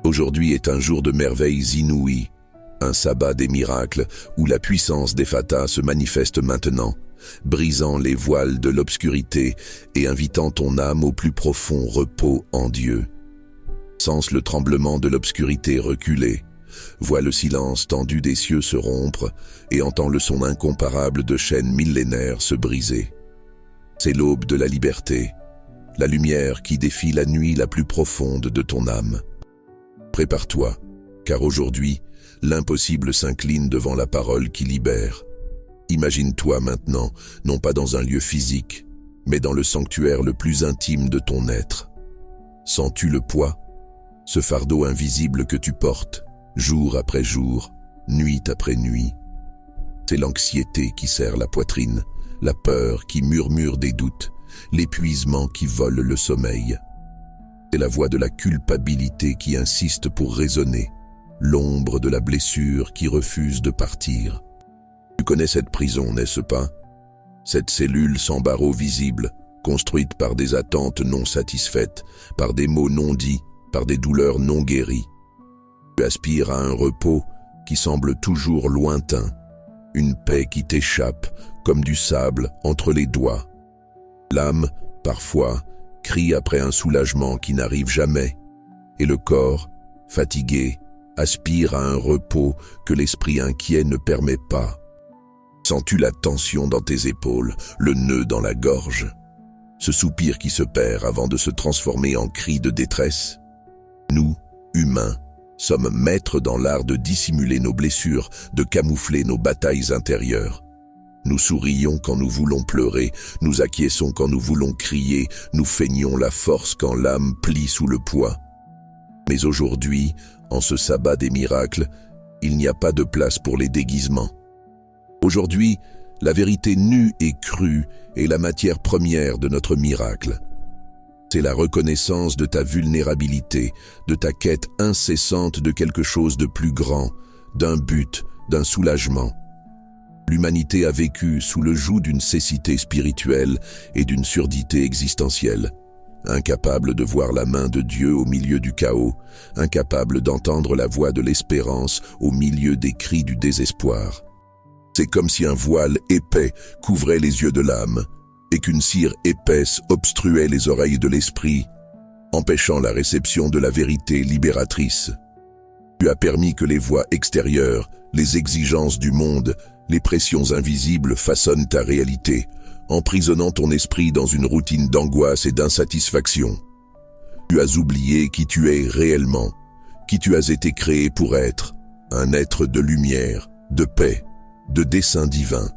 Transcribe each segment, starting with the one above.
Aujourd'hui est un jour de merveilles inouïes, un sabbat des miracles où la puissance d'Ephata se manifeste maintenant, brisant les voiles de l'obscurité et invitant ton âme au plus profond repos en Dieu. Sens le tremblement de l'obscurité reculer, vois le silence tendu des cieux se rompre et entends le son incomparable de chaînes millénaires se briser. C'est l'aube de la liberté, la lumière qui défie la nuit la plus profonde de ton âme. Prépare-toi, car aujourd'hui, l'impossible s'incline devant la parole qui libère. Imagine-toi maintenant, non pas dans un lieu physique, mais dans le sanctuaire le plus intime de ton être. Sens-tu le poids, ce fardeau invisible que tu portes, jour après jour, nuit après nuit? C'est l'anxiété qui serre la poitrine, la peur qui murmure des doutes, l'épuisement qui vole le sommeil. C'est la voix de la culpabilité qui insiste pour raisonner, l'ombre de la blessure qui refuse de partir. Tu connais cette prison, n'est-ce pas? Cette cellule sans barreaux visibles, construite par des attentes non satisfaites, par des mots non dits, par des douleurs non guéries. Tu aspires à un repos qui semble toujours lointain, une paix qui t'échappe comme du sable entre les doigts. L'âme, parfois, crie après un soulagement qui n'arrive jamais, et le corps, fatigué, aspire à un repos que l'esprit inquiet ne permet pas. Sens-tu la tension dans tes épaules, le nœud dans la gorge? Ce soupir qui se perd avant de se transformer en cri de détresse? Nous, humains, sommes maîtres dans l'art de dissimuler nos blessures, de camoufler nos batailles intérieures. Nous sourions quand nous voulons pleurer, nous acquiesçons quand nous voulons crier, nous feignons la force quand l'âme plie sous le poids. Mais aujourd'hui, en ce sabbat des miracles, il n'y a pas de place pour les déguisements. Aujourd'hui, la vérité nue et crue est la matière première de notre miracle. C'est la reconnaissance de ta vulnérabilité, de ta quête incessante de quelque chose de plus grand, d'un but, d'un soulagement. L'humanité a vécu sous le joug d'une cécité spirituelle et d'une surdité existentielle, incapable de voir la main de Dieu au milieu du chaos, incapable d'entendre la voix de l'espérance au milieu des cris du désespoir. C'est comme si un voile épais couvrait les yeux de l'âme et qu'une cire épaisse obstruait les oreilles de l'esprit, empêchant la réception de la vérité libératrice. Tu as permis que les voix extérieures, les exigences du monde, les pressions invisibles façonnent ta réalité, emprisonnant ton esprit dans une routine d'angoisse et d'insatisfaction. Tu as oublié qui tu es réellement, qui tu as été créé pour être, un être de lumière, de paix, de dessein divin.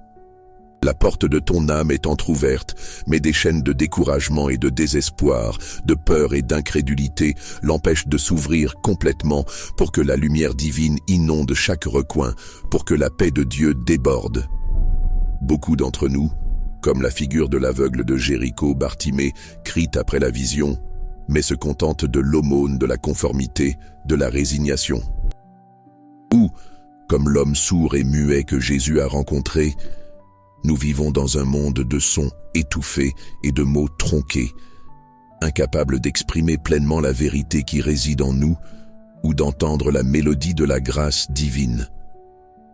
La porte de ton âme est entr'ouverte, mais des chaînes de découragement et de désespoir, de peur et d'incrédulité l'empêchent de s'ouvrir complètement pour que la lumière divine inonde chaque recoin, pour que la paix de Dieu déborde. Beaucoup d'entre nous, comme la figure de l'aveugle de Jéricho, Bartimée, crient après la vision, mais se contentent de l'aumône, de la conformité, de la résignation. Ou, comme l'homme sourd et muet que Jésus a rencontré, nous vivons dans un monde de sons étouffés et de mots tronqués, incapables d'exprimer pleinement la vérité qui réside en nous ou d'entendre la mélodie de la grâce divine.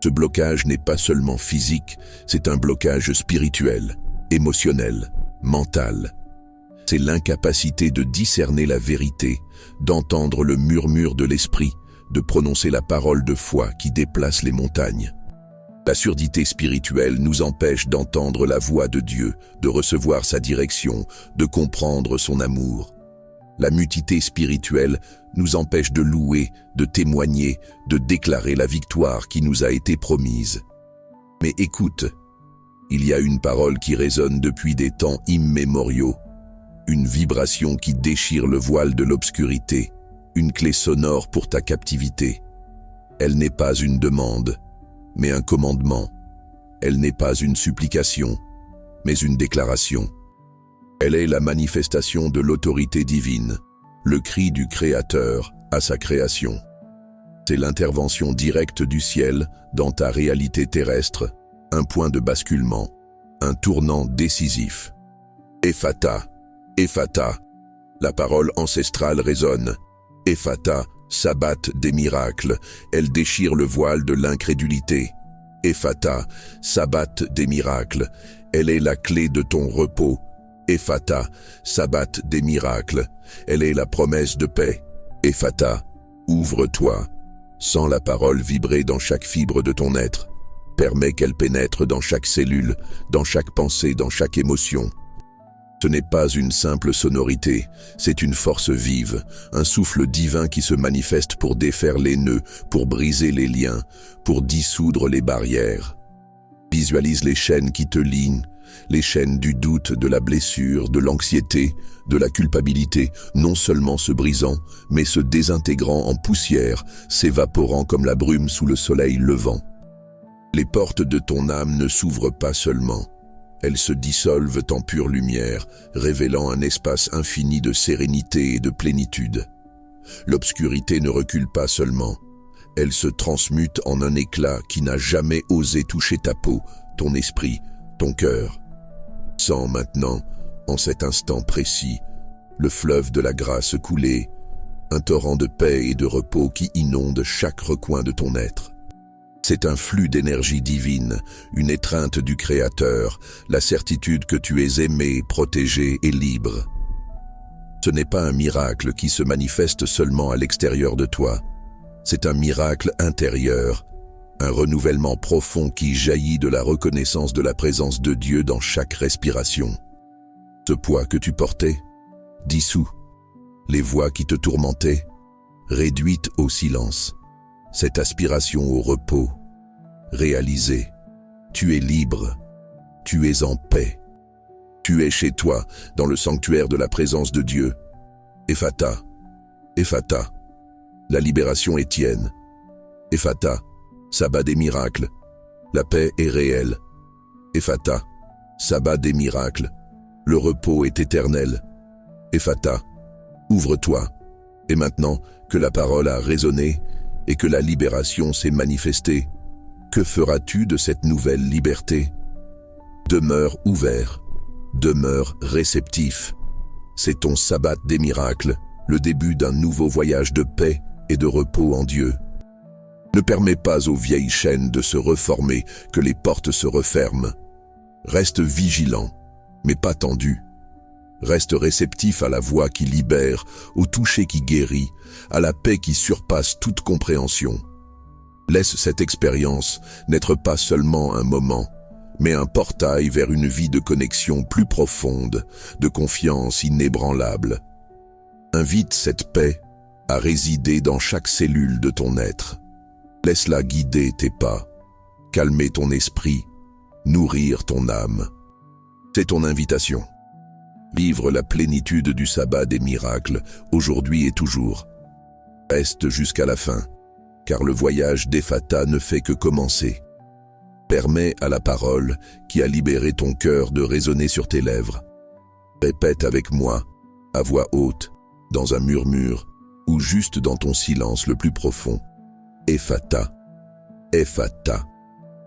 Ce blocage n'est pas seulement physique, c'est un blocage spirituel, émotionnel, mental. C'est l'incapacité de discerner la vérité, d'entendre le murmure de l'esprit, de prononcer la parole de foi qui déplace les montagnes. La surdité spirituelle nous empêche d'entendre la voix de Dieu, de recevoir sa direction, de comprendre son amour. La mutité spirituelle nous empêche de louer, de témoigner, de déclarer la victoire qui nous a été promise. Mais écoute, il y a une parole qui résonne depuis des temps immémoriaux, une vibration qui déchire le voile de l'obscurité, une clé sonore pour ta captivité. Elle n'est pas une demande, mais un commandement. Elle n'est pas une supplication, mais une déclaration. Elle est la manifestation de l'autorité divine, le cri du Créateur à sa création. C'est l'intervention directe du ciel dans ta réalité terrestre, un point de basculement, un tournant décisif. Ephata, Ephata, la parole ancestrale résonne. Ephata, sabbat des miracles, elle déchire le voile de l'incrédulité. Ephata, sabbat des miracles, elle est la clé de ton repos. Ephata, sabbat des miracles, elle est la promesse de paix. Ephata, ouvre-toi. Sens la parole vibrer dans chaque fibre de ton être. Permets qu'elle pénètre dans chaque cellule, dans chaque pensée, dans chaque émotion. Ce n'est pas une simple sonorité, c'est une force vive, un souffle divin qui se manifeste pour défaire les nœuds, pour briser les liens, pour dissoudre les barrières. Visualise les chaînes qui te lient, les chaînes du doute, de la blessure, de l'anxiété, de la culpabilité, non seulement se brisant, mais se désintégrant en poussière, s'évaporant comme la brume sous le soleil levant. Les portes de ton âme ne s'ouvrent pas seulement, elles se dissolvent en pure lumière, révélant un espace infini de sérénité et de plénitude. L'obscurité ne recule pas seulement, elle se transmute en un éclat qui n'a jamais osé toucher ta peau, ton esprit, ton cœur. Sens maintenant, en cet instant précis, le fleuve de la grâce couler, un torrent de paix et de repos qui inonde chaque recoin de ton être. C'est un flux d'énergie divine, une étreinte du Créateur, la certitude que tu es aimé, protégé et libre. Ce n'est pas un miracle qui se manifeste seulement à l'extérieur de toi. C'est un miracle intérieur, un renouvellement profond qui jaillit de la reconnaissance de la présence de Dieu dans chaque respiration. Ce poids que tu portais, dissous. Les voix qui te tourmentaient, réduites au silence. Cette aspiration au repos, réalisée. Tu es libre, tu es en paix. Tu es chez toi, dans le sanctuaire de la présence de Dieu. Ephata, Ephata, la libération est tienne. Ephata, sabbat des miracles, la paix est réelle. Ephata, sabbat des miracles, le repos est éternel. Ephata, ouvre-toi. Et maintenant que la parole a résonné et que la libération s'est manifestée, que feras-tu de cette nouvelle liberté? Demeure ouvert, demeure réceptif. C'est ton sabbat des miracles, le début d'un nouveau voyage de paix et de repos en Dieu. Ne permets pas aux vieilles chaînes de se reformer, que les portes se referment. Reste vigilant, mais pas tendu. Reste réceptif à la voix qui libère, au toucher qui guérit, à la paix qui surpasse toute compréhension. Laisse cette expérience n'être pas seulement un moment, mais un portail vers une vie de connexion plus profonde, de confiance inébranlable. Invite cette paix à résider dans chaque cellule de ton être. Laisse-la guider tes pas, calmer ton esprit, nourrir ton âme. C'est ton invitation. Vivre la plénitude du sabbat des miracles, aujourd'hui et toujours. Reste jusqu'à la fin, car le voyage d'Ephata ne fait que commencer. Permets à la parole qui a libéré ton cœur de résonner sur tes lèvres. Répète avec moi, à voix haute, dans un murmure, ou juste dans ton silence le plus profond. Ephata, Ephata,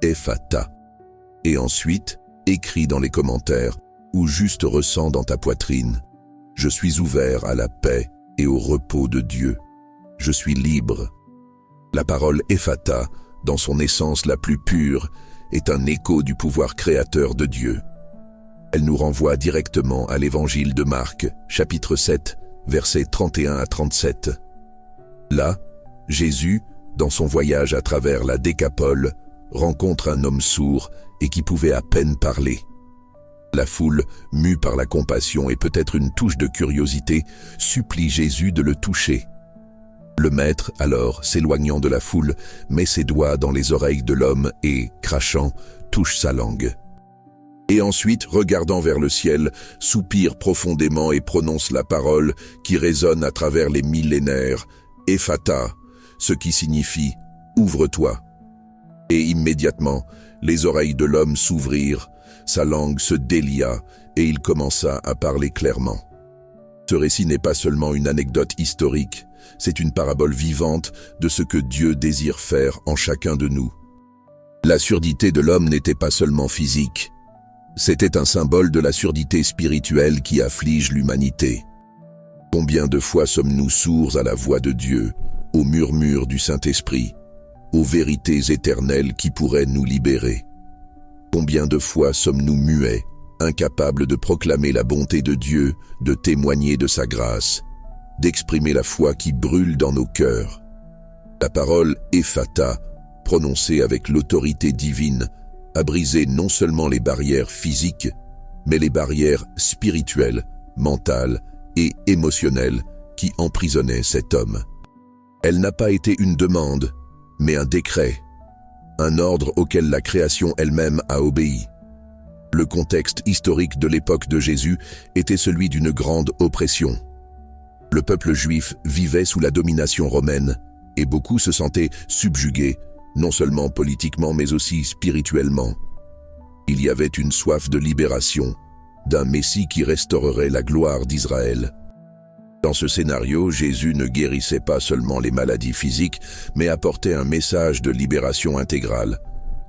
Ephata. Et ensuite, écris dans les commentaires, ou juste ressens dans ta poitrine. Je suis ouvert à la paix et au repos de Dieu. Je suis libre. La parole Ephata, dans son essence la plus pure, est un écho du pouvoir créateur de Dieu. Elle nous renvoie directement à l'évangile de Marc, chapitre 7, versets 31 à 37. Là, Jésus, dans son voyage à travers la Décapole, rencontre un homme sourd et qui pouvait à peine parler. La foule, mue par la compassion et peut-être une touche de curiosité, supplie Jésus de le toucher. Le maître, alors, s'éloignant de la foule, met ses doigts dans les oreilles de l'homme et, crachant, touche sa langue. Et ensuite, regardant vers le ciel, soupire profondément et prononce la parole qui résonne à travers les millénaires, « Ephata », ce qui signifie « Ouvre-toi ». Et immédiatement, les oreilles de l'homme s'ouvrirent, sa langue se délia et il commença à parler clairement. Ce récit n'est pas seulement une anecdote historique, c'est une parabole vivante de ce que Dieu désire faire en chacun de nous. La surdité de l'homme n'était pas seulement physique, c'était un symbole de la surdité spirituelle qui afflige l'humanité. Combien de fois sommes-nous sourds à la voix de Dieu, au murmure du Saint-Esprit, aux vérités éternelles qui pourraient nous libérer. Combien de fois sommes-nous muets, incapables de proclamer la bonté de Dieu, de témoigner de sa grâce, d'exprimer la foi qui brûle dans nos cœurs. La parole Ephata, prononcée avec l'autorité divine, a brisé non seulement les barrières physiques, mais les barrières spirituelles, mentales et émotionnelles qui emprisonnaient cet homme. Elle n'a pas été une demande, mais un décret, un ordre auquel la création elle-même a obéi. Le contexte historique de l'époque de Jésus était celui d'une grande oppression. Le peuple juif vivait sous la domination romaine et beaucoup se sentaient subjugués, non seulement politiquement mais aussi spirituellement. Il y avait une soif de libération, d'un Messie qui restaurerait la gloire d'Israël. Dans ce scénario, Jésus ne guérissait pas seulement les maladies physiques, mais apportait un message de libération intégrale,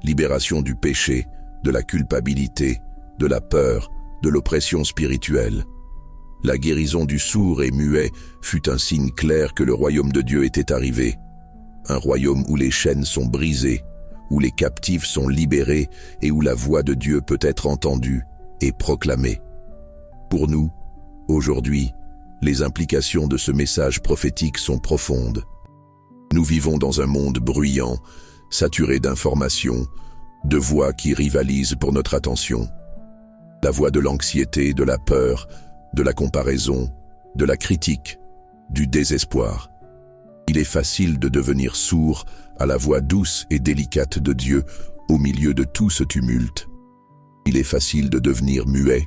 libération du péché, de la culpabilité, de la peur, de l'oppression spirituelle. La guérison du sourd et muet fut un signe clair que le royaume de Dieu était arrivé. Un royaume où les chaînes sont brisées, où les captifs sont libérés et où la voix de Dieu peut être entendue et proclamée. Pour nous, aujourd'hui, les implications de ce message prophétique sont profondes. Nous vivons dans un monde bruyant, saturé d'informations, de voix qui rivalisent pour notre attention. La voix de l'anxiété, de la peur, de la comparaison, de la critique, du désespoir. Il est facile de devenir sourd à la voix douce et délicate de Dieu au milieu de tout ce tumulte. Il est facile de devenir muet,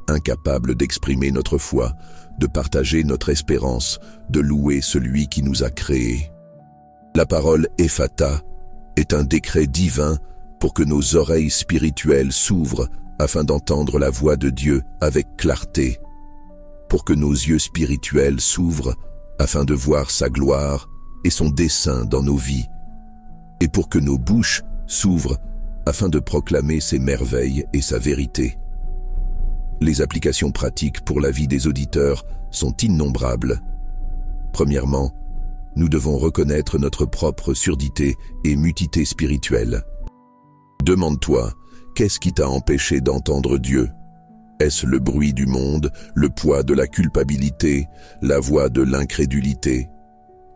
incapable d'exprimer notre foi, de partager notre espérance, de louer celui qui nous a créés. La parole Ephata est un décret divin pour que nos oreilles spirituelles s'ouvrent afin d'entendre la voix de Dieu avec clarté, pour que nos yeux spirituels s'ouvrent afin de voir sa gloire et son dessein dans nos vies, et pour que nos bouches s'ouvrent afin de proclamer ses merveilles et sa vérité. Les applications pratiques pour la vie des auditeurs sont innombrables. Premièrement, nous devons reconnaître notre propre surdité et mutité spirituelle. Demande-toi, qu'est-ce qui t'a empêché d'entendre Dieu? Est-ce le bruit du monde, le poids de la culpabilité, la voix de l'incrédulité?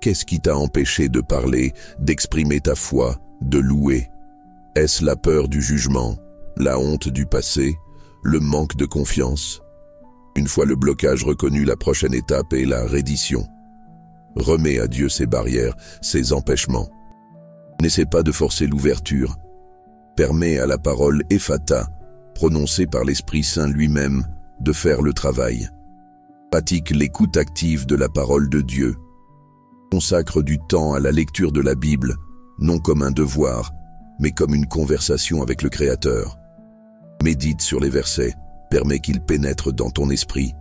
Qu'est-ce qui t'a empêché de parler, d'exprimer ta foi, de louer? Est-ce la peur du jugement, la honte du passé, le manque de confiance? Une fois le blocage reconnu, la prochaine étape est la reddition. Remets à Dieu ses barrières, ses empêchements. N'essaie pas de forcer l'ouverture. Permets à la parole Ephata, prononcée par l'Esprit Saint lui-même, de faire le travail. Pratique l'écoute active de la parole de Dieu. Consacre du temps à la lecture de la Bible, non comme un devoir, mais comme une conversation avec le Créateur. Médite sur les versets, permets qu'ils pénètrent dans ton esprit.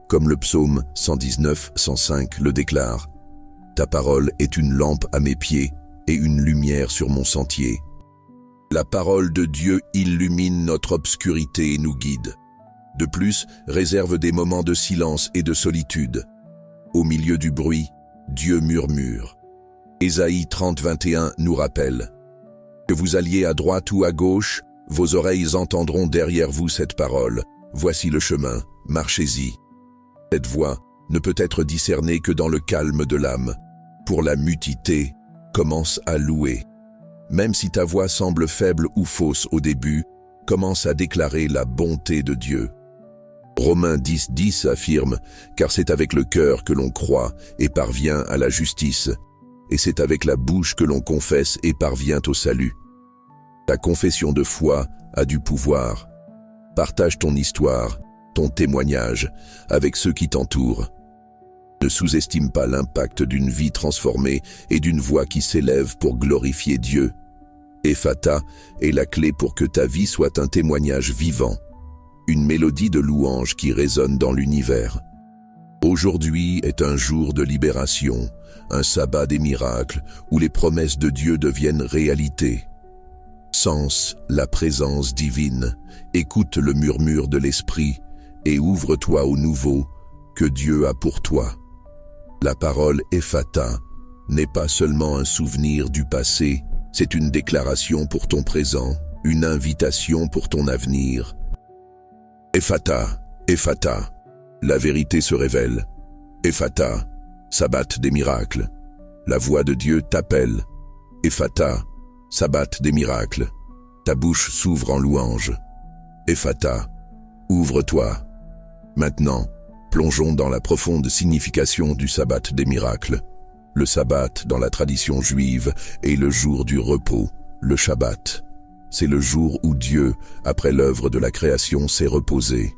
Comme le psaume 119-105 le déclare, « Ta parole est une lampe à mes pieds et une lumière sur mon sentier. » La parole de Dieu illumine notre obscurité et nous guide. De plus, réserve des moments de silence et de solitude. Au milieu du bruit, Dieu murmure. Ésaïe 30-21 nous rappelle « Que vous alliez à droite ou à gauche, vos oreilles entendront derrière vous cette parole. Voici le chemin, marchez-y. » Cette voix ne peut être discernée que dans le calme de l'âme. Pour la mutité, commence à louer. Même si ta voix semble faible ou fausse au début, commence à déclarer la bonté de Dieu. Romains 10-10 affirme « Car c'est avec le cœur que l'on croit et parvient à la justice, et c'est avec la bouche que l'on confesse et parvient au salut. » Ta confession de foi a du pouvoir. Partage ton histoire, ton témoignage, avec ceux qui t'entourent. Ne sous-estime pas l'impact d'une vie transformée et d'une voix qui s'élève pour glorifier Dieu. Ephata est la clé pour que ta vie soit un témoignage vivant, une mélodie de louange qui résonne dans l'univers. Aujourd'hui est un jour de libération, un sabbat des miracles où les promesses de Dieu deviennent réalité. Sens la présence divine, écoute le murmure de l'Esprit et ouvre-toi au nouveau que Dieu a pour toi. La parole Ephata n'est pas seulement un souvenir du passé, c'est une déclaration pour ton présent, une invitation pour ton avenir. Ephata, Ephata, la vérité se révèle. Ephata, sabbat des miracles. La voix de Dieu t'appelle. Ephata, sabbat des miracles. Ta bouche s'ouvre en louange. Ephata, ouvre-toi. Maintenant, plongeons dans la profonde signification du sabbat des miracles. Le sabbat, dans la tradition juive, est le jour du repos, le Shabbat. C'est le jour où Dieu, après l'œuvre de la création, s'est reposé.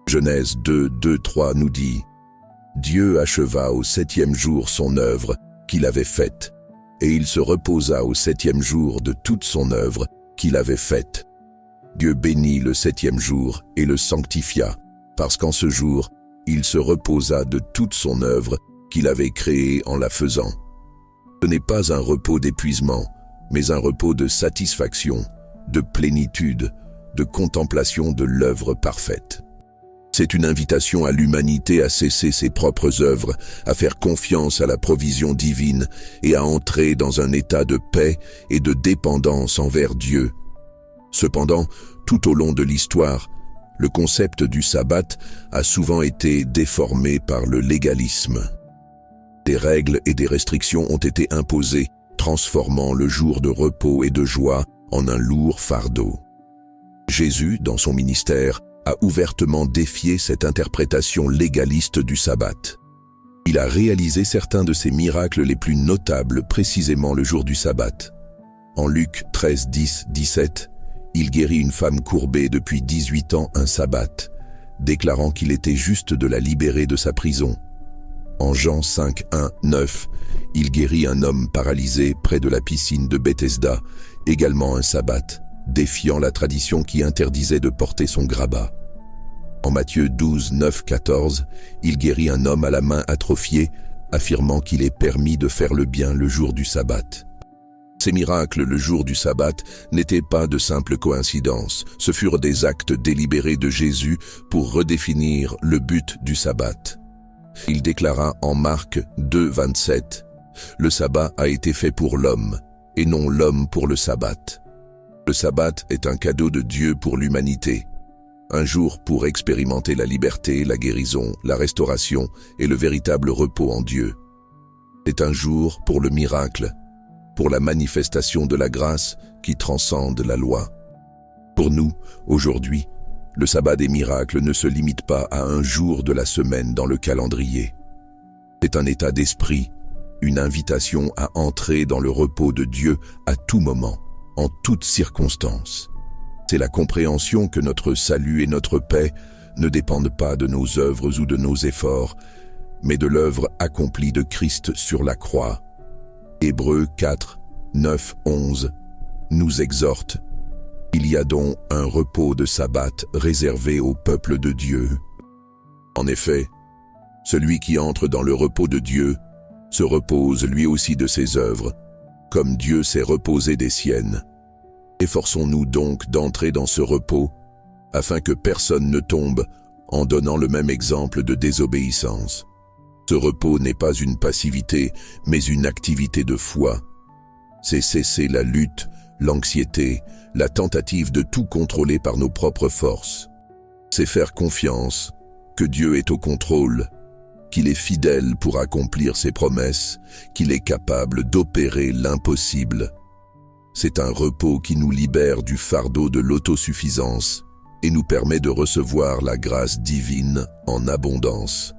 Genèse 2, 2, 3 nous dit « Dieu acheva au 7e jour son œuvre qu'il avait faite, et il se reposa au 7e jour de toute son œuvre qu'il avait faite. Dieu bénit le 7e jour et le sanctifia, parce qu'en ce jour, il se reposa de toute son œuvre qu'il avait créée en la faisant. » Ce n'est pas un repos d'épuisement, mais un repos de satisfaction, de plénitude, de contemplation de l'œuvre parfaite. C'est une invitation à l'humanité à cesser ses propres œuvres, à faire confiance à la provision divine et à entrer dans un état de paix et de dépendance envers Dieu. Cependant, tout au long de l'histoire, le concept du sabbat a souvent été déformé par le légalisme. Des règles et des restrictions ont été imposées, transformant le jour de repos et de joie en un lourd fardeau. Jésus, dans son ministère, a ouvertement défié cette interprétation légaliste du sabbat. Il a réalisé certains de ses miracles les plus notables précisément le jour du sabbat. En Luc 13, 10, 17, il guérit une femme courbée depuis 18 ans un sabbat, déclarant qu'il était juste de la libérer de sa prison. En Jean 5, 1, 9, il guérit un homme paralysé près de la piscine de Bethesda, également un sabbat, défiant la tradition qui interdisait de porter son grabat. En Matthieu 12, 9, 14, il guérit un homme à la main atrophiée, affirmant qu'il est permis de faire le bien le jour du sabbat. Ces miracles le jour du sabbat n'étaient pas de simples coïncidences, ce furent des actes délibérés de Jésus pour redéfinir le but du sabbat. Il déclara en Marc 2, 27, « Le sabbat a été fait pour l'homme, et non l'homme pour le sabbat. » Le sabbat est un cadeau de Dieu pour l'humanité. Un jour pour expérimenter la liberté, la guérison, la restauration et le véritable repos en Dieu. C'est un jour pour le miracle, pour la manifestation de la grâce qui transcende la loi. Pour nous, aujourd'hui, le sabbat des miracles ne se limite pas à un jour de la semaine dans le calendrier. C'est un état d'esprit, une invitation à entrer dans le repos de Dieu à tout moment, en toutes circonstances. C'est la compréhension que notre salut et notre paix ne dépendent pas de nos œuvres ou de nos efforts, mais de l'œuvre accomplie de Christ sur la croix. Hébreux 4, 9, 11 nous exhorte. Il y a donc un repos de sabbat réservé au peuple de Dieu. En effet, celui qui entre dans le repos de Dieu se repose lui aussi de ses œuvres, comme Dieu s'est reposé des siennes. Efforçons-nous donc d'entrer dans ce repos, afin que personne ne tombe en donnant le même exemple de désobéissance. Ce repos n'est pas une passivité, mais une activité de foi. C'est cesser la lutte, l'anxiété, la tentative de tout contrôler par nos propres forces. C'est faire confiance que Dieu est au contrôle, qu'il est fidèle pour accomplir ses promesses, qu'il est capable d'opérer l'impossible. C'est un repos qui nous libère du fardeau de l'autosuffisance et nous permet de recevoir la grâce divine en abondance.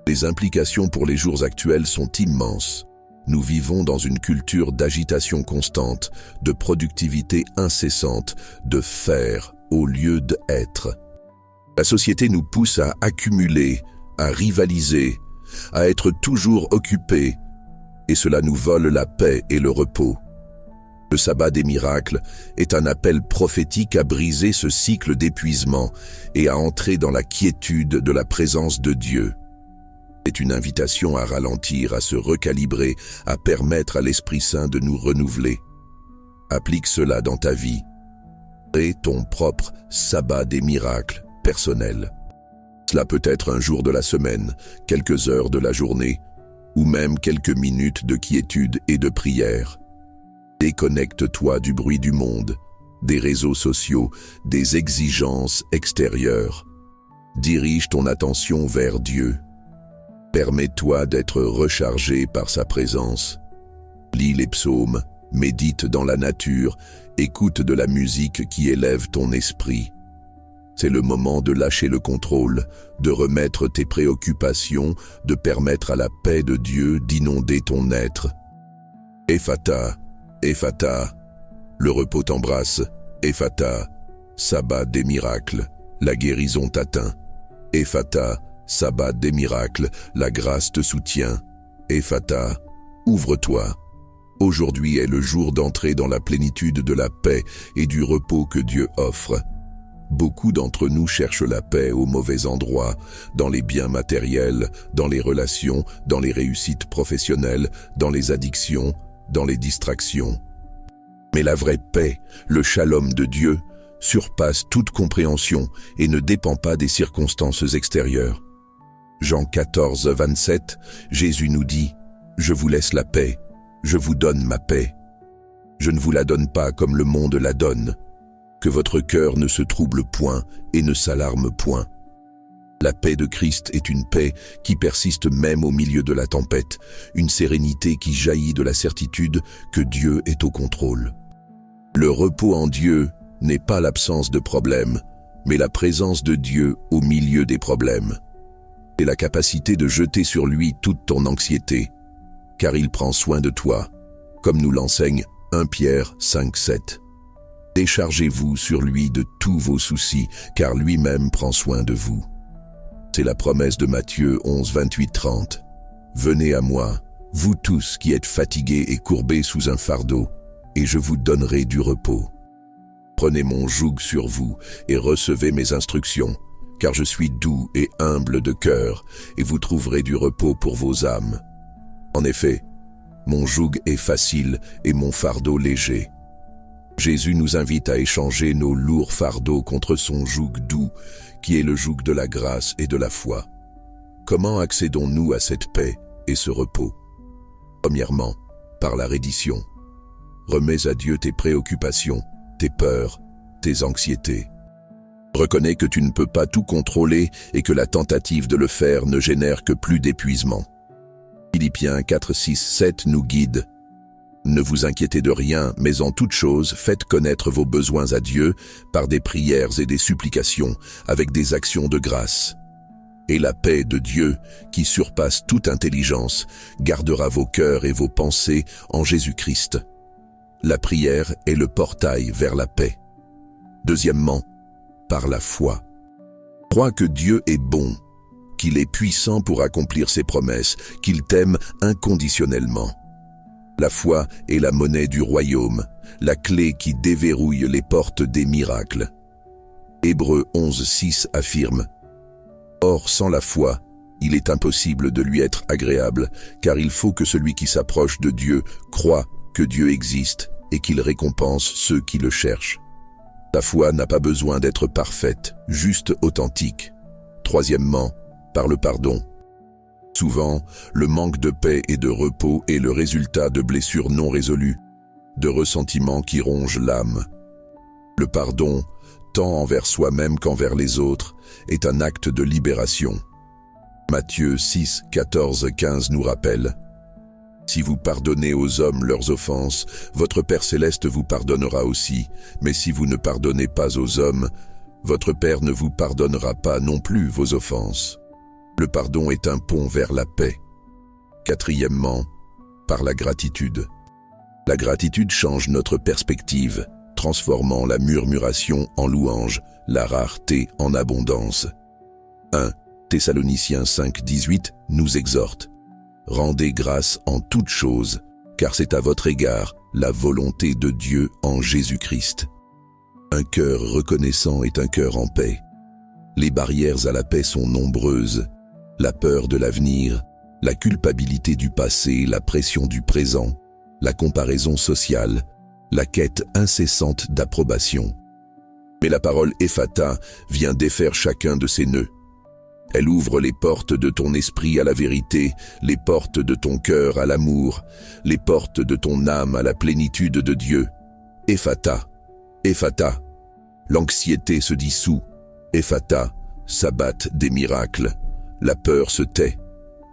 Les implications pour les jours actuels sont immenses. Nous vivons dans une culture d'agitation constante, de productivité incessante, de faire au lieu d'être. La société nous pousse à accumuler, à rivaliser, à être toujours occupés, et cela nous vole la paix et le repos. Le sabbat des miracles est un appel prophétique à briser ce cycle d'épuisement et à entrer dans la quiétude de la présence de Dieu. C'est une invitation à ralentir, à se recalibrer, à permettre à l'Esprit Saint de nous renouveler. Applique cela dans ta vie. Crée ton propre sabbat des miracles personnel. Cela peut être un jour de la semaine, quelques heures de la journée, ou même quelques minutes de quiétude et de prière. Déconnecte-toi du bruit du monde, des réseaux sociaux, des exigences extérieures. Dirige ton attention vers Dieu. Permets-toi d'être rechargé par sa présence. Lis les psaumes, médite dans la nature, écoute de la musique qui élève ton esprit. C'est le moment de lâcher le contrôle, de remettre tes préoccupations, de permettre à la paix de Dieu d'inonder ton être. Ephata, Ephata, le repos t'embrasse. Ephata, sabbat des miracles, la guérison t'atteint. Ephata, sabbat des miracles, la grâce te soutient. Ephata, ouvre-toi. Aujourd'hui est le jour d'entrer dans la plénitude de la paix et du repos que Dieu offre. Beaucoup d'entre nous cherchent la paix au mauvais endroit, dans les biens matériels, dans les relations, dans les réussites professionnelles, dans les addictions, dans les distractions. Mais la vraie paix, le shalom de Dieu, surpasse toute compréhension et ne dépend pas des circonstances extérieures. Jean 14, 27, Jésus nous dit « Je vous laisse la paix, je vous donne ma paix. Je ne vous la donne pas comme le monde la donne. Que votre cœur ne se trouble point et ne s'alarme point. » La paix de Christ est une paix qui persiste même au milieu de la tempête, une sérénité qui jaillit de la certitude que Dieu est au contrôle. Le repos en Dieu n'est pas l'absence de problèmes, mais la présence de Dieu au milieu des problèmes. C'est la capacité de jeter sur lui toute ton anxiété, car il prend soin de toi, comme nous l'enseigne 1 Pierre 5, 7. Déchargez-vous sur lui de tous vos soucis, car lui-même prend soin de vous. C'est la promesse de Matthieu 11, 28, 30. Venez à moi, vous tous qui êtes fatigués et courbés sous un fardeau, et je vous donnerai du repos. Prenez mon joug sur vous et recevez mes instructions, car je suis doux et humble de cœur, et vous trouverez du repos pour vos âmes. En effet, mon joug est facile et mon fardeau léger. Jésus nous invite à échanger nos lourds fardeaux contre son joug doux, qui est le joug de la grâce et de la foi. Comment accédons-nous à cette paix et ce repos? Premièrement, par la reddition. Remets à Dieu tes préoccupations, tes peurs, tes anxiétés. Reconnais que tu ne peux pas tout contrôler et que la tentative de le faire ne génère que plus d'épuisement. Philippiens 4, 6, 7 nous guide. Ne vous inquiétez de rien, mais en toute chose, faites connaître vos besoins à Dieu par des prières et des supplications, avec des actions de grâce. Et la paix de Dieu, qui surpasse toute intelligence, gardera vos cœurs et vos pensées en Jésus-Christ. La prière est le portail vers la paix. Deuxièmement, par la foi. Crois que Dieu est bon, qu'il est puissant pour accomplir ses promesses, qu'il t'aime inconditionnellement. La foi est la monnaie du royaume, la clé qui déverrouille les portes des miracles. Hébreux 11, 6 affirme « Or, sans la foi, il est impossible de lui être agréable, car il faut que celui qui s'approche de Dieu croie que Dieu existe et qu'il récompense ceux qui le cherchent. » La foi n'a pas besoin d'être parfaite, juste authentique. Troisièmement, par le pardon. Souvent, le manque de paix et de repos est le résultat de blessures non résolues, de ressentiments qui rongent l'âme. Le pardon, tant envers soi-même qu'envers les autres, est un acte de libération. Matthieu 6, 14, 15 nous rappelle « Si vous pardonnez aux hommes leurs offenses, votre Père céleste vous pardonnera aussi, mais si vous ne pardonnez pas aux hommes, votre Père ne vous pardonnera pas non plus vos offenses. » Le pardon est un pont vers la paix. Quatrièmement, par la gratitude. La gratitude change notre perspective, transformant la murmuration en louange, la rareté en abondance. 1 Thessaloniciens 5, 18 nous exhorte. Rendez grâce en toutes choses, car c'est à votre égard la volonté de Dieu en Jésus-Christ. Un cœur reconnaissant est un cœur en paix. Les barrières à la paix sont nombreuses. La peur de l'avenir, la culpabilité du passé, la pression du présent, la comparaison sociale, la quête incessante d'approbation. Mais la parole Ephata vient défaire chacun de ces nœuds. Elle ouvre les portes de ton esprit à la vérité, les portes de ton cœur à l'amour, les portes de ton âme à la plénitude de Dieu. Ephata, Ephata. L'anxiété se dissout. Ephata, sabbat des miracles. La peur se tait.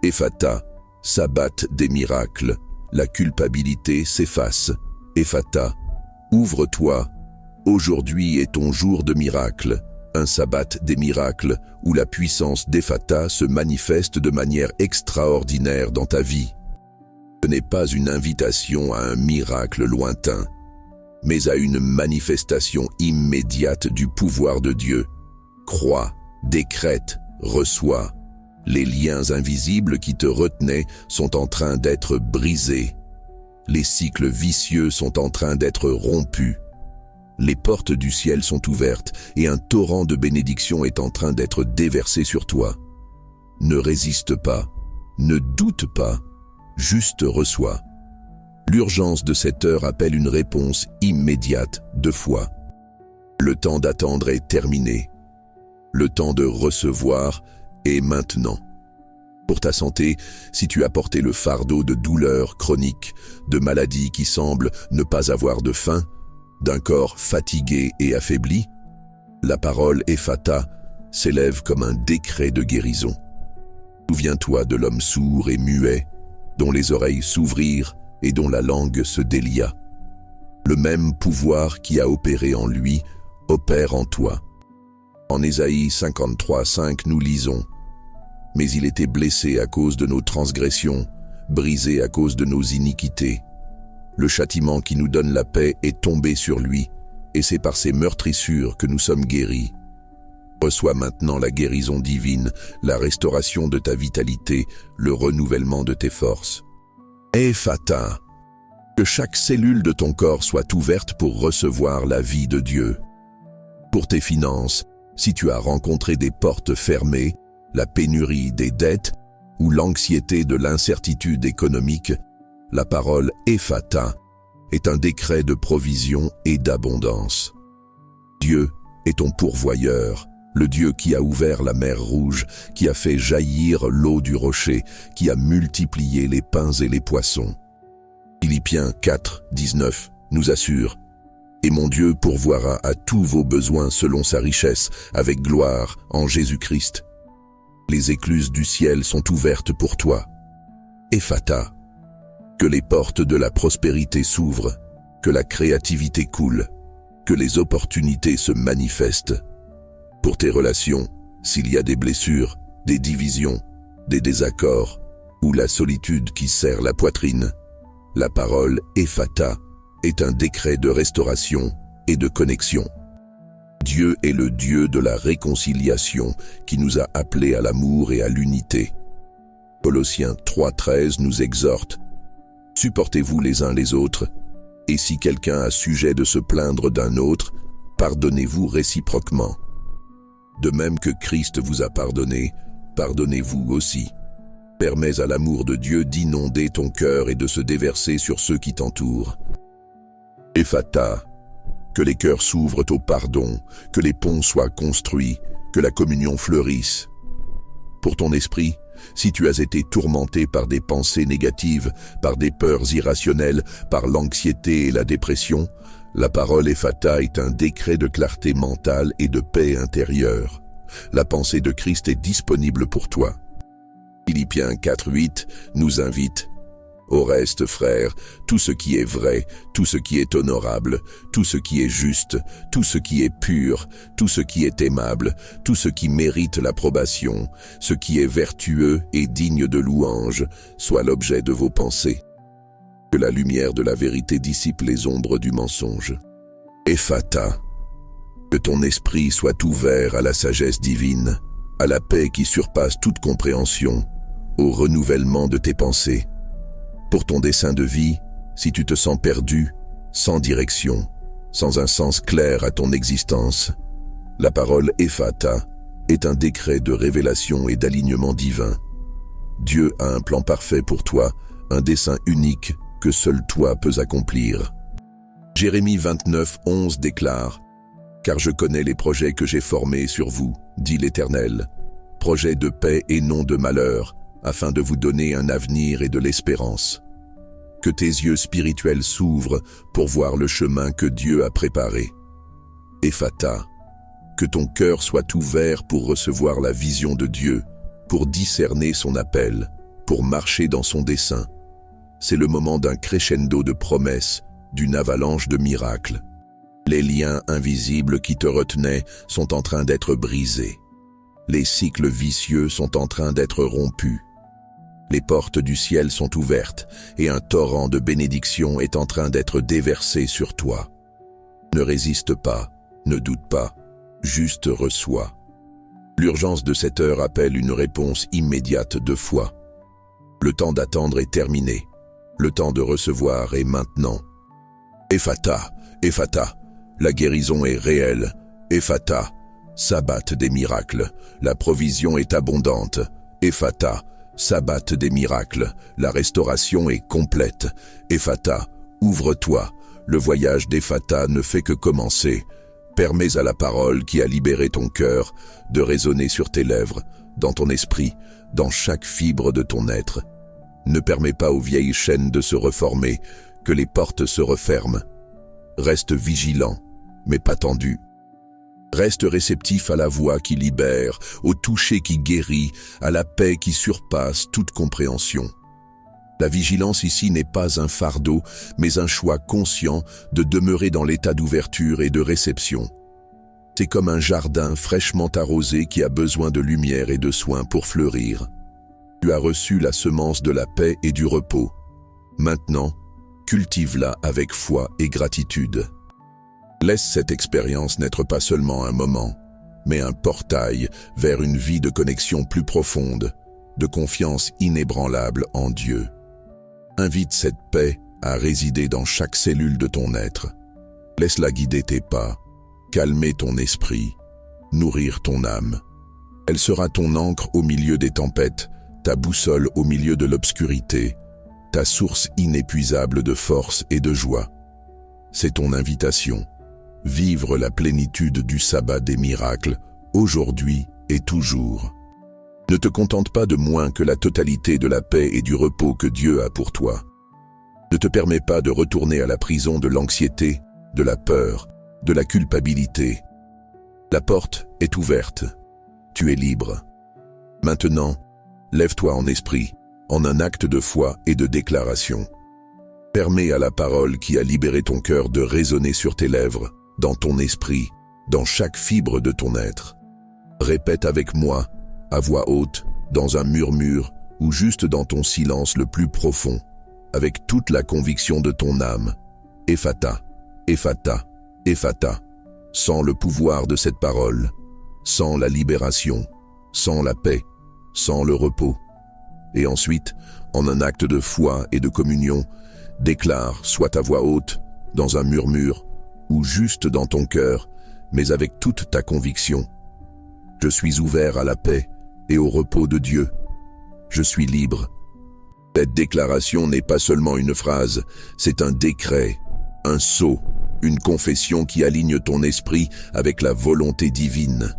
Ephata, sabbat des miracles. La culpabilité s'efface. Ephata, ouvre-toi. Aujourd'hui est ton jour de miracle. Un sabbat des miracles où la puissance d'Ephata se manifeste de manière extraordinaire dans ta vie. Ce n'est pas une invitation à un miracle lointain, mais à une manifestation immédiate du pouvoir de Dieu. Crois, décrète, reçois. Les liens invisibles qui te retenaient sont en train d'être brisés. Les cycles vicieux sont en train d'être rompus. Les portes du ciel sont ouvertes et un torrent de bénédiction est en train d'être déversé sur toi. Ne résiste pas, ne doute pas, juste reçois. L'urgence de cette heure appelle une réponse immédiate de foi. Le temps d'attendre est terminé. Le temps de recevoir est maintenant. Pour ta santé, si tu as porté le fardeau de douleurs chroniques, de maladies qui semblent ne pas avoir de fin, d'un corps fatigué et affaibli, la parole Ephata s'élève comme un décret de guérison. Souviens-toi de l'homme sourd et muet, dont les oreilles s'ouvrirent et dont la langue se délia. Le même pouvoir qui a opéré en lui opère en toi. En Ésaïe 53:5, nous lisons « Mais il était blessé à cause de nos transgressions, brisé à cause de nos iniquités. Le châtiment qui nous donne la paix est tombé sur lui, et c'est par ses meurtrissures que nous sommes guéris. » Reçois maintenant la guérison divine, la restauration de ta vitalité, le renouvellement de tes forces. Ephata, que chaque cellule de ton corps soit ouverte pour recevoir la vie de Dieu. Pour tes finances, si tu as rencontré des portes fermées, la pénurie des dettes ou l'anxiété de l'incertitude économique, la parole Ephata est un décret de provision et d'abondance. Dieu est ton pourvoyeur, le Dieu qui a ouvert la mer Rouge, qui a fait jaillir l'eau du rocher, qui a multiplié les pains et les poissons. Philippiens 4:19 nous assure « Et mon Dieu pourvoira à tous vos besoins selon sa richesse, avec gloire en Jésus-Christ. » Les écluses du ciel sont ouvertes pour toi. Ephata, que les portes de la prospérité s'ouvrent, que la créativité coule, que les opportunités se manifestent. Pour tes relations, s'il y a des blessures, des divisions, des désaccords, ou la solitude qui serre la poitrine, la parole Ephata est un décret de restauration et de connexion. Dieu est le Dieu de la réconciliation qui nous a appelés à l'amour et à l'unité. Colossiens 3:13 nous exhorte « Supportez-vous les uns les autres, et si quelqu'un a sujet de se plaindre d'un autre, pardonnez-vous réciproquement. De même que Christ vous a pardonné, pardonnez-vous aussi. » Permets à l'amour de Dieu d'inonder ton cœur et de se déverser sur ceux qui t'entourent. Ephata, que les cœurs s'ouvrent au pardon, que les ponts soient construits, que la communion fleurisse. Pour ton esprit, si tu as été tourmenté par des pensées négatives, par des peurs irrationnelles, par l'anxiété et la dépression, la parole Ephata est un décret de clarté mentale et de paix intérieure. La pensée de Christ est disponible pour toi. Philippiens 4:8 nous invite « Au reste, frères, tout ce qui est vrai, tout ce qui est honorable, tout ce qui est juste, tout ce qui est pur, tout ce qui est aimable, tout ce qui mérite l'approbation, ce qui est vertueux et digne de louange, soit l'objet de vos pensées. Que la lumière de la vérité dissipe les ombres du mensonge. Ephata, que ton esprit soit ouvert à la sagesse divine, à la paix qui surpasse toute compréhension, au renouvellement de tes pensées. Pour ton dessein de vie, si tu te sens perdu, sans direction, sans un sens clair à ton existence, la parole Ephata est un décret de révélation et d'alignement divin. Dieu a un plan parfait pour toi, un dessein unique que seul toi peux accomplir. Jérémie 29:11 déclare « Car je connais les projets que j'ai formés sur vous, dit l'Éternel, projet de paix et non de malheur, afin de vous donner un avenir et de l'espérance. Que tes yeux spirituels s'ouvrent pour voir le chemin que Dieu a préparé. Ephata, que ton cœur soit ouvert pour recevoir la vision de Dieu, pour discerner son appel, pour marcher dans son dessein. C'est le moment d'un crescendo de promesses, d'une avalanche de miracles. Les liens invisibles qui te retenaient sont en train d'être brisés. Les cycles vicieux sont en train d'être rompus. Les portes du ciel sont ouvertes et un torrent de bénédiction est en train d'être déversé sur toi. Ne résiste pas, ne doute pas, juste reçois. L'urgence de cette heure appelle une réponse immédiate de foi. Le temps d'attendre est terminé. Le temps de recevoir est maintenant. Ephata, Ephata, la guérison est réelle. Ephata, sabbat des miracles, la provision est abondante. Ephata, sabbat des miracles, la restauration est complète. Ephata, ouvre-toi, le voyage d'Ephata ne fait que commencer. Permets à la parole qui a libéré ton cœur de résonner sur tes lèvres, dans ton esprit, dans chaque fibre de ton être. Ne permets pas aux vieilles chaînes de se reformer, que les portes se referment. Reste vigilant, mais pas tendu. Reste réceptif à la voix qui libère, au toucher qui guérit, à la paix qui surpasse toute compréhension. La vigilance ici n'est pas un fardeau, mais un choix conscient de demeurer dans l'état d'ouverture et de réception. C'est comme un jardin fraîchement arrosé qui a besoin de lumière et de soins pour fleurir. Tu as reçu la semence de la paix et du repos. Maintenant, cultive-la avec foi et gratitude. Laisse cette expérience n'être pas seulement un moment, mais un portail vers une vie de connexion plus profonde, de confiance inébranlable en Dieu. Invite cette paix à résider dans chaque cellule de ton être. Laisse-la guider tes pas, calmer ton esprit, nourrir ton âme. Elle sera ton ancre au milieu des tempêtes, ta boussole au milieu de l'obscurité, ta source inépuisable de force et de joie. C'est ton invitation. Vivre la plénitude du sabbat des miracles, aujourd'hui et toujours. Ne te contente pas de moins que la totalité de la paix et du repos que Dieu a pour toi. Ne te permets pas de retourner à la prison de l'anxiété, de la peur, de la culpabilité. La porte est ouverte. Tu es libre. Maintenant, lève-toi en esprit, en un acte de foi et de déclaration. Permets à la parole qui a libéré ton cœur de résonner sur tes lèvres, dans ton esprit, dans chaque fibre de ton être. Répète avec moi, à voix haute, dans un murmure ou juste dans ton silence le plus profond, avec toute la conviction de ton âme. Ephata, Ephata, Ephata. Sans le pouvoir de cette parole, sans la libération, sans la paix, sans le repos. Et ensuite, en un acte de foi et de communion, déclare, soit à voix haute, dans un murmure, ou juste dans ton cœur, mais avec toute ta conviction. Je suis ouvert à la paix et au repos de Dieu. Je suis libre. Cette déclaration n'est pas seulement une phrase, c'est un décret, un sceau, une confession qui aligne ton esprit avec la volonté divine.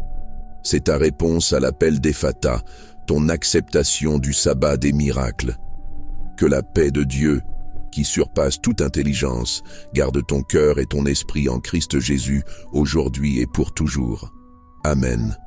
C'est ta réponse à l'appel d'Ephata, ton acceptation du sabbat des miracles. Que la paix de Dieu, qui surpasse toute intelligence, garde ton cœur et ton esprit en Christ Jésus, aujourd'hui et pour toujours. Amen.